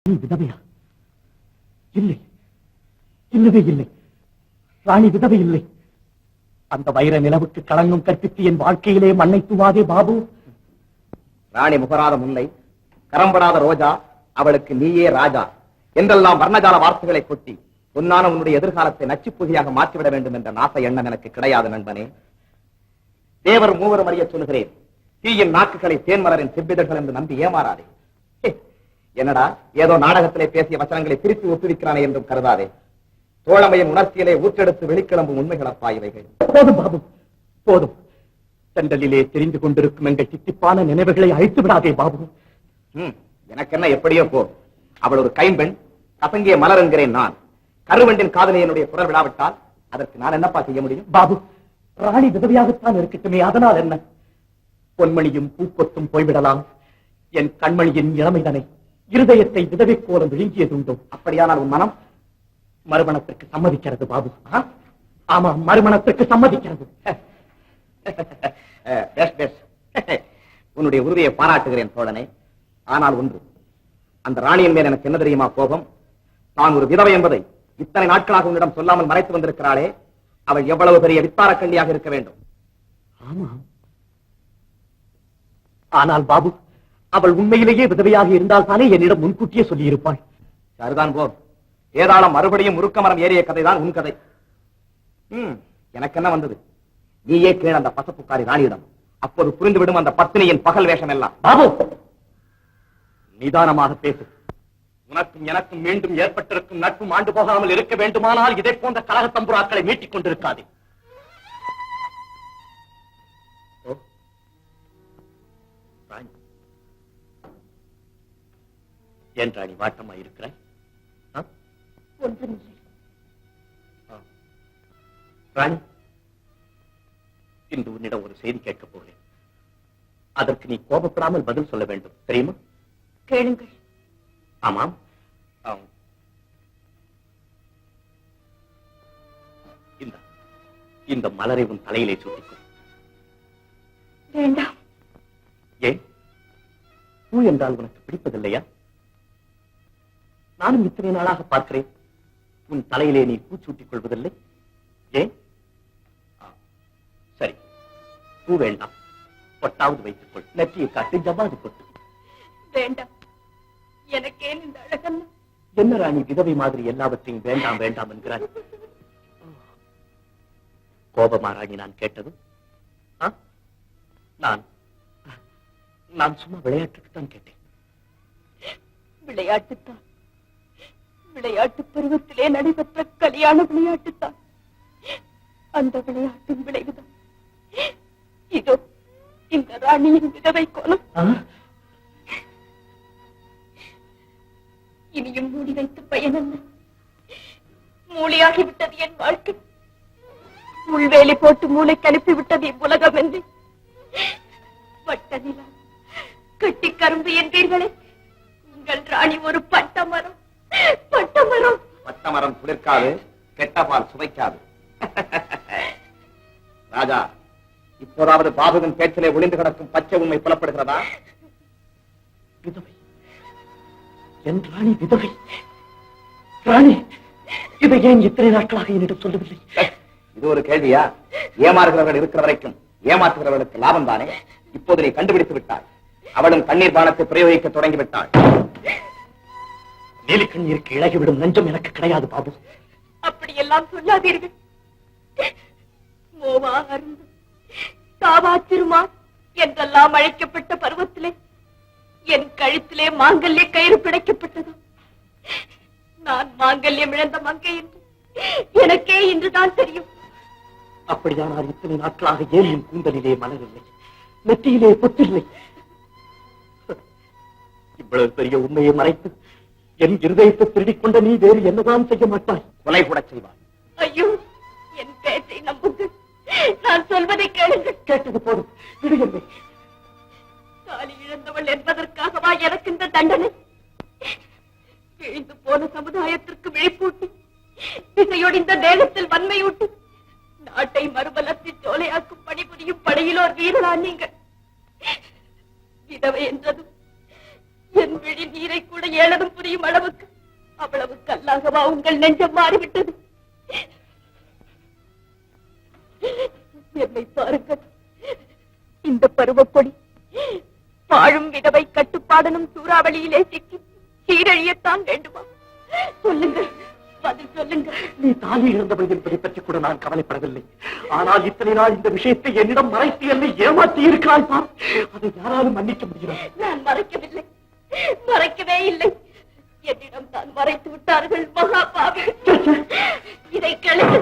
நீ விதவையா? இல்லை, இல்லவே இல்லை. ராணி விதவை இல்லை. அந்த வைர நிலவுக்கு களங்கம் கற்பித்து என் வாழ்க்கையிலே மண்ணை தூவாதே பாபு. ராணி முகராத முல்லை, கரம்படாத ரோஜா, அவளுக்கு நீயே ராஜா என்றெல்லாம் வர்ணஜால வார்த்தைகளை கொட்டி பொன்னான உன்னுடைய எதிர்காலத்தை நச்சுப்புகையாக மாற்றிவிட வேண்டும் என்ற நாச எண்ணம் எனக்கு கிடையாது நண்பனே. தேவர் மூவரும் அறிய சொல்லுகிறேன், தீயின் நாக்குகளை தேன்மலரின் செவ்விதழ்கள் என்று நம்பி ஏமாறாதே. என்னடா ஏதோ நாடகத்திலே பேசிய வசனங்களை திருப்பி ஒப்புவிக்கிறானே என்றும் கருதாதே. தோழமையின் உணர்ச்சியிலே ஊற்றெடுத்து வெளிக்கிளம்பும் உண்மைகளப்பா இவைகள். போதும் பாபு, போதும். செண்டலிலே தெரிந்து கொண்டிருக்கும் எங்கள் சித்திப்பான நினைவுகளை அழித்து விடாதே பாபு. எனக்கு என்ன எப்படியோ போ. அவள் ஒரு கைம்பெண், கசங்கிய மலர் என்கிறேன் நான். கருவண்டின் காதலை என்னுடைய குரல் விடாவிட்டால் அதற்கு நான் என்னப்பா செய்ய முடியும்? பாபு, ராணி விதவையாகத்தான் இருக்கட்டுமே, அதனால் என்ன? பொன்மணியும் பூக்கொத்தும் போய்விடலாம். என் கண்மணியின் இளமைதனை இருதயத்தை விதவை கோலம் விழுங்கியதுண்டோ? அப்படியானால் உன் மனம் மறுமணத்திற்கு சம்மதிக்கிறது பாபு. ஆமா, மறுமணத்திற்கு சம்மதிக்கிறது. உன்னுடைய உறுதியை பாராட்டுகிறேன் தோழனே. ஆனால் ஒன்று, அந்த ராணியின் மேல் எனக்கு என்ன தெரியுமா கோபம்? நான் ஒரு விதவை என்பதை இத்தனை நாட்களாக உன்னிடம் சொல்லாமல் மறைத்து வந்திருக்கிறாளே, அவள் எவ்வளவு பெரிய வித்தார கண்ணியாக இருக்க வேண்டும். ஆமா, ஆனால் பாபு, அவள் உண்மையிலேயே விதவையாக இருந்தால் தானே என்னிடம் முன்கூட்டியே சொல்லியிருப்பாள். சரிதான் போ. ஏதாளம் மறுபடியும் முறுக்கமரம் ஏறிய கதைதான் உன் கதை. எனக்கு என்ன வந்தது? நீயே கீழ் அந்த பசப்புக்காரி ராணியிடம். அப்போது புரிந்துவிடும் அந்த பத்தினியின் பகல் வேஷம் எல்லாம். பாபு, நிதானமாக பேசு. உனக்கும் எனக்கும் மீண்டும் ஏற்பட்டிருக்கும் நட்பும் ஆண்டு போகாமல் இருக்க வேண்டுமானால் இதை போன்ற கலக தம்புராக்களை மீட்டிக் கொண்டிருக்காது. ஏன் ராணி வாட்டமா இருக்கிறாய்? ராணி, இன்று உன்னிடம் ஒரு செய்தி கேட்கப் போகிறேன். அதற்கு நீ கோபப்படாமல் பதில் சொல்ல வேண்டும், தெரியுமா? கேளுங்கள். ஆமாம், இந்த மலரை உன் தலையிலே சூட்டிக்கொள். வேண்டாம். ஏன்? பூ என்றால் உனக்கு பிடிப்பதில்லையா? நானும் இத்தனை நாளாக பார்க்கிறேன், உன் தலையிலே நீ பூச்சூட்டிக் கொள்வதில்லை. ஏன்? சரி, பூ வேண்டாம், பொட்டாவது வைத்துக்கொள். நெற்றியை காட்டு, ஜவ்வாது கொட்டு. வேண்டாம், எனக்கே இந்த அழகல்ல. என்ன ராணி விதவை மாதிரி எல்லாவற்றையும் வேண்டாம் வேண்டாம் என்கிறாய்? கோபமா ராணி நான் கேட்டது? நான் சும்மா விளையாட்டுக்குத்தான் கேட்டேன். விளையாட்டுத்தான். விளையாட்டு பருவத்திலே நடைபெற்ற கல்யாண விளையாட்டுத்தான். அந்த விளையாட்டின் விளைவுதான் இதோ இந்த ராணியின் விதவை கோலம். இனியும் மூடி வைத்து பயனல்ல. மூளையாகிவிட்டது என் வாழ்க்கை. முள்வேலி போட்டு மூளைக்கு அனுப்பிவிட்டது இவ்வுலகம் என்று. வட்ட நிலா, கட்டி கரும்பு என்பீர்களே, உங்கள் ராணி ஒரு பட்டமரம். பட்டமரம். பட்டமரம் குளிர்க்காது, கெட்ட பால் சுவைக்காது. ராஜா, இப்போதாவது பாபுவின் பேச்சிலே ஒளிந்து கிடக்கும் பச்சை உண்மை புலப்படுகிறதா? விதவை, என் ராணி விதவை. ராணி, இதை ஏன் இத்தனை நாட்களாக என்னிடம் சொல்லவில்லை? இது ஒரு கேள்வியா? ஏமாறுகிறவர்கள் இருக்கிற வரைக்கும் ஏமாற்றுகிறவர்களுக்கு லாபம் தானே. இப்போது நீ கண்டுபிடித்து விட்டாய். அவளும் கண்ணீர் பானத்தை பிரயோகிக்க தொடங்கிவிட்டாள். நீலிக்கண்ணீருக்கு இழகிவிடும் நஞ்சம் எனக்கு கிடையாது பாபு. அப்படியெல்லாம் சொல்லாதீர்கள். மோவா அருந்து தாவா திருமா என்றெல்லாம் அழைக்கப்பட்ட பருவத்திலே என் கழுத்திலே மாங்கல்ய கயிறு பிடைக்கப்பட்டது. நான் மாங்கல்யம் இழந்த மங்கை என்று எனக்கே இன்றுதான் தெரியும். அப்படியானால் இத்தனை நாட்களாக ஏன் என் கூந்தலிலே மலரில்லை, நெற்றியிலே பொத்தில்லை? இவ்வளவு பெரிய உண்மையை மறைத்து என் இருதயத்தை திருடிக் கொண்ட நீ வேறு என்னதான் செய்ய மாட்டாய்? கொலை கூட செய்வாய். ஐயோ, என் பேச்சை நம்புங்கள். நான் சொல்வதை கேளுங்கள். கேட்டது போதும், விடுகிறேன். தாலி இழந்தவள் என்பதற்காகவா எனக்கு இந்த தண்டனை? விழுந்து போன சமுதாயத்திற்கு விழிப்பூட்டி, திசையொடிந்த தேகத்தில் வன்மையூட்டி, நாட்டை மறுபலத்தில் சோலையாக்கும் பணிபுரியும் படையிலோர் வீரரா நீங்கள். விதவை என்றதும் என் விழி நீரை கூட ஏளனம் புரியும் அளவுக்கு அவ்வளவு கல்லாகவா உங்கள் நெஞ்சம் மாறிவிட்டது? என்னை பாருங்கள், இந்த பருவக்கொடி வாழும் விதவை கட்டுப்பாடனும் சூறாவளியிலே சிக்கி சீரழியத்தான் வேண்டுமா? சொல்லுங்கள், பதில் சொல்லுங்கள். நீ தாலி இழந்தவள் என்பதை பற்றி கூட நான் கவலைப்படவில்லை. ஆனால் இத்தனை நாள் இந்த விஷயத்தை என்னிடம் மறைத்து என்னை ஏமாற்றி இருக்கிறாய் பார். அதை யாராலும் மன்னிக்க முடியாது. நான் மறைக்கவில்லை, மறைக்கவே இல்லை. என்னிடம் தான் மறைத்து விட்டார்கள் மகாபாவி. இதை கழித்து